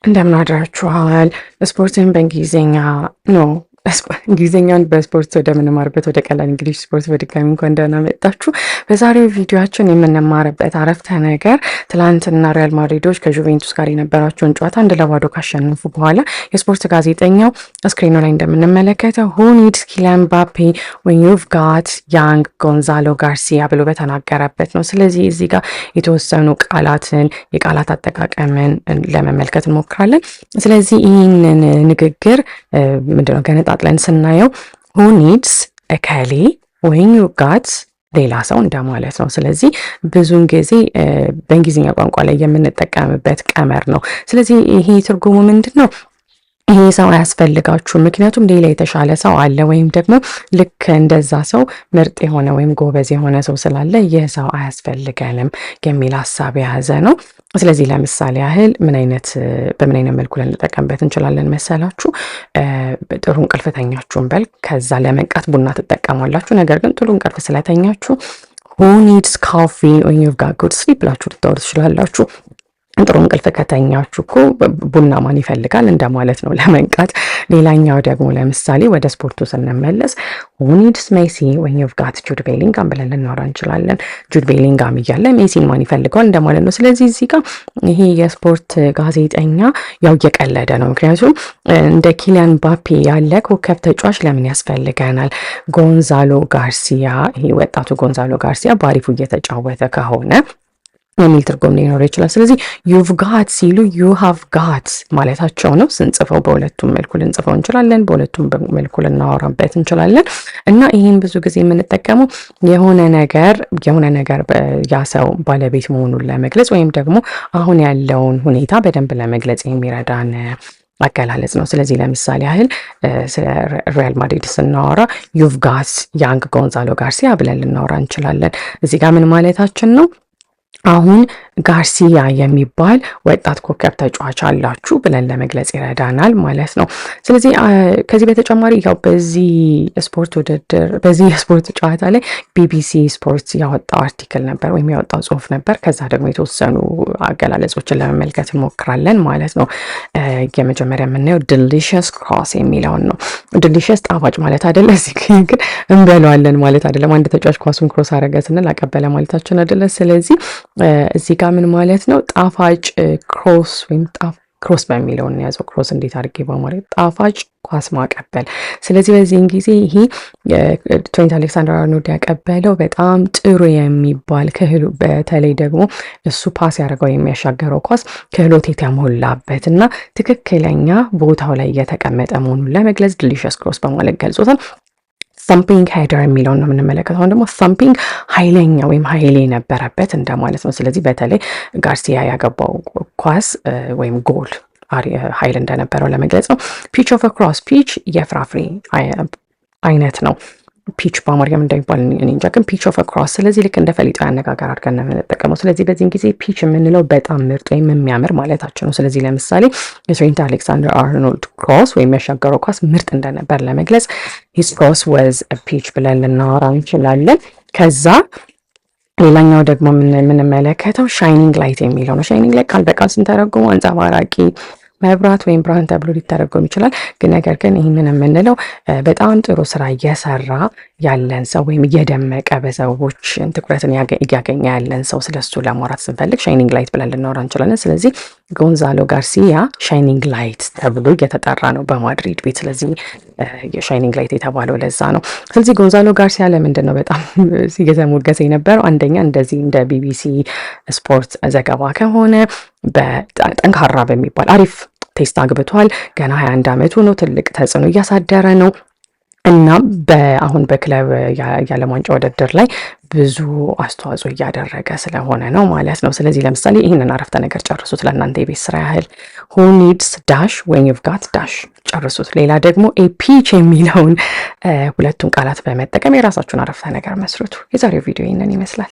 እንደምን አድራችኋል። ስፖርትን በእንግሊዝኛ ነው እንግሊዝኛን በስፖርት ወደምንማርበት ወደ ቀላል እንግሊሽ ስፖርት በድጋሚ እንኳን ደህና መጣችሁ። በዛሬው ቪዲዮአችን የምንማርበት አረፍተ ነገር ትላንትና ሪያል ማድሪዶች ከጁቬንቱስ ጋር የነበራቸውን ጨዋታ 1-0 ካሸነፉ በኋላ የስፖርት ጋዜጠኛው ስክሪኑ ላይ እንደምንመለከተው who needs Kylian Mbappe when you've got young Gonzalo Garcia ብሎ በተናገረበት ነው። ስለዚህ እዚህ ጋር የተወሰኑ ቃላትን የቃላት አጠቃቀምን ለመመልከት እንሞክራለን። ስለዚህ ይህንን ንግግር ምንድነው ገነጣጥለን ስናየው who needs እከሌ when you got ሌላ ሰው እንደማለት ነው። ስለዚህ ብዙውን ጊዜ በእንግሊዝኛ ቋንቋ ላይ የምንጠቀምበት ቀመር ነው። ስለዚህ ይሄ ትርጉሙ ምንድን ነው? ይሄ ሰው አያስፈልጋችሁም፣ ምክንያቱም ሌላ የተሻለ ሰው አለ፣ ወይም ደግሞ ልክ እንደዛ ሰው ምርጥ የሆነ ወይም ጎበዝ የሆነ ሰው ስላለ ይህ ሰው አያስፈልገንም የሚል ሀሳብ የያዘ ነው። ስለዚህ ለምሳሌ ያህል በምን አይነት መልኩ ልንጠቀምበት እንችላለን መሰላችሁ? ጥሩ እንቅልፍ ተኛችሁን በል፣ ከዛ ለመንቃት ቡና ትጠቀማላችሁ። ነገር ግን ጥሩ እንቅልፍ ስለተኛችሁ who needs coffee when you've got good sleep ብላችሁ ልታወሩ ትችላላችሁ። ጥሩ እንቅልፍ ከተኛችሁ እኮ ቡና ማን ይፈልጋል እንደማለት ነው ለመንቃት። ሌላኛው ደግሞ ለምሳሌ ወደ ስፖርቱ ስንመለስ who needs Messi when you've got Jude Bellingham ብለን ልናወራ እንችላለን። ጁድ ቤሊንጋም እያለ ሜሲን ማን ይፈልገዋል እንደማለት ነው። ስለዚህ እዚህ ጋር ይሄ የስፖርት ጋዜጠኛ ያው እየቀለደ ነው። ምክንያቱም እንደ ኪሊያን ምባፔ ያለ ኮከብ ተጫዋች ለምን ያስፈልገናል? ጎንዛሎ ጋርሲያ፣ ይሄ ወጣቱ ጎንዛሎ ጋርሲያ በአሪፉ እየተጫወተ ከሆነ የሚል ትርጉም ሊኖር ይችላል። ስለዚህ you've got ሲሉ you have got ማለታቸው ነው። ስንጽፈው በሁለቱም መልኩ ልንጽፈው እንችላለን፣ በሁለቱም መልኩ ልናወራበት እንችላለን። እና ይህን ብዙ ጊዜ የምንጠቀመው የሆነ ነገር ያ ሰው ባለቤት መሆኑን ለመግለጽ ወይም ደግሞ አሁን ያለውን ሁኔታ በደንብ ለመግለጽ የሚረዳን አገላለጽ ነው። ስለዚህ ለምሳሌ ያህል ስለ ሪያል ማድሪድ ስናወራ you've got young ጎንዛሎ ጋርሲያ ብለን ልናወራ እንችላለን። እዚህ ጋር ምን ማለታችን ነው? አሁን ጋርሲያ የሚባል ወጣት ኮከብ ተጫዋች አላችሁ ብለን ለመግለጽ ይረዳናል ማለት ነው። ስለዚህ ከዚህ በተጨማሪ ያው በዚህ የስፖርት ጨዋታ ላይ ቢቢሲ ስፖርት ያወጣው አርቲክል ነበር ወይም ያወጣው ጽሁፍ ነበር። ከዛ ደግሞ የተወሰኑ አገላለጾችን ለመመልከት እንሞክራለን ማለት ነው። የመጀመሪያ የምናየው ዲሊሽስ ክሮስ የሚለውን ነው። ዲሊሽስ ጣፋጭ ማለት አይደለ፣ እዚህ ግን እንበለዋለን ማለት አይደለም። አንድ ተጫዋች ኳሱን ክሮስ አረገ ስንል አቀበለ ማለታችን አይደለ። ስለዚህ እዚህ ጋር ምን ማለት ነው? ጣፋጭ ክሮስ ወይም ክሮስ በሚለው እንያዘው። ክሮስ እንዴት አድርጌ በማለት ጣፋጭ ኳስ ማቀበል። ስለዚህ በዚህን ጊዜ ይሄ ትሬንት አሌክሳንደር አርኖልድ ያቀበለው በጣም ጥሩ የሚባል በተለይ ደግሞ እሱ ፓስ ያደርገው የሚያሻገረው ኳስ ክህሎት የተሞላበት እና ትክክለኛ ቦታው ላይ እየተቀመጠ መሆኑን ለመግለጽ ዲሊሽስ ክሮስ በማለት ገልጾታል። ሳምፒንግ ሄደር የሚለውን ነው የምንመለከተው። አሁን ደግሞ ሳምፒንግ ኃይለኛ ወይም ኃይሌ የነበረበት እንደማለት ነው። ስለዚህ በተለይ ጋርሲያ ያገባው ኳስ ወይም ጎል ኃይል እንደነበረው ለመግለጽ ነው። ፒች ኦፍ ክሮስ፣ ፒች የፍራፍሬ አይነት ነው። ፒች በአማርኛም እንደሚባል እኔ እንጃ፣ ግን ፒች ኦፍ ክሮስ። ስለዚህ ልክ እንደ ፈሊጣዊ አነጋገር አድርገን ነው የምንጠቀመው። ስለዚህ በዚህን ጊዜ ፒች የምንለው በጣም ምርጥ ወይም የሚያምር ማለታችን ነው። ስለዚህ ለምሳሌ የትሬንት አሌክሳንደር አርኖልድ ክሮስ ወይም ያሻገረው ኳስ ምርጥ እንደነበር ለመግለጽ ሂዝ ክሮስ ዋዝ ፒች ብለን ልናወራ እንችላለን። ከዛ ሌላኛው ደግሞ የምንመለከተው ሻይኒንግ ላይት የሚለው ነው። ሻይኒንግ ላይት ቃል በቃል ስንተረጉመው አንጸባራቂ መብራት ወይም ብርሃን ተብሎ ሊተረጎም ይችላል። ግን ነገር ግን ይህንን የምንለው በጣም ጥሩ ስራ እየሰራ ያለን ሰው ወይም እየደመቀ በሰዎች ትኩረትን እያገኘ ያለን ሰው ስለሱ ለማውራት ስንፈልግ ሻይኒንግ ላይት ብለን ልናወራ እንችላለን። ስለዚህ ጎንዛሎ ጋርሲያ ሻይኒንግ ላይት ተብሎ እየተጠራ ነው በማድሪድ ቤት። ስለዚህ የሻይኒንግ ላይት የተባለው ለዛ ነው። ስለዚህ ጎንዛሎ ጋርሲያ ለምንድን ነው በጣም እየተሞገሰ የነበረው? አንደኛ እንደዚህ እንደ ቢቢሲ ስፖርት ዘገባ ከሆነ በጠንካራ በሚባል አሪፍ ቴስት አግብቷል። ገና 21 ዓመቱ ነው። ትልቅ ተጽዕኖ እያሳደረ ነው እና አሁን በክለብ የዓለም ዋንጫ ውድድር ላይ ብዙ አስተዋጽኦ እያደረገ ስለሆነ ነው ማለት ነው። ስለዚህ ለምሳሌ ይህንን አረፍተ ነገር ጨርሱት፣ ለእናንተ የቤት ስራ ያህል who needs dash when you've got dash ጨርሱት። ሌላ ደግሞ a peach የሚለውን ሁለቱን ቃላት በመጠቀም የራሳችሁን አረፍተ ነገር መስርቱ። የዛሬው ቪዲዮ ይህንን ይመስላል።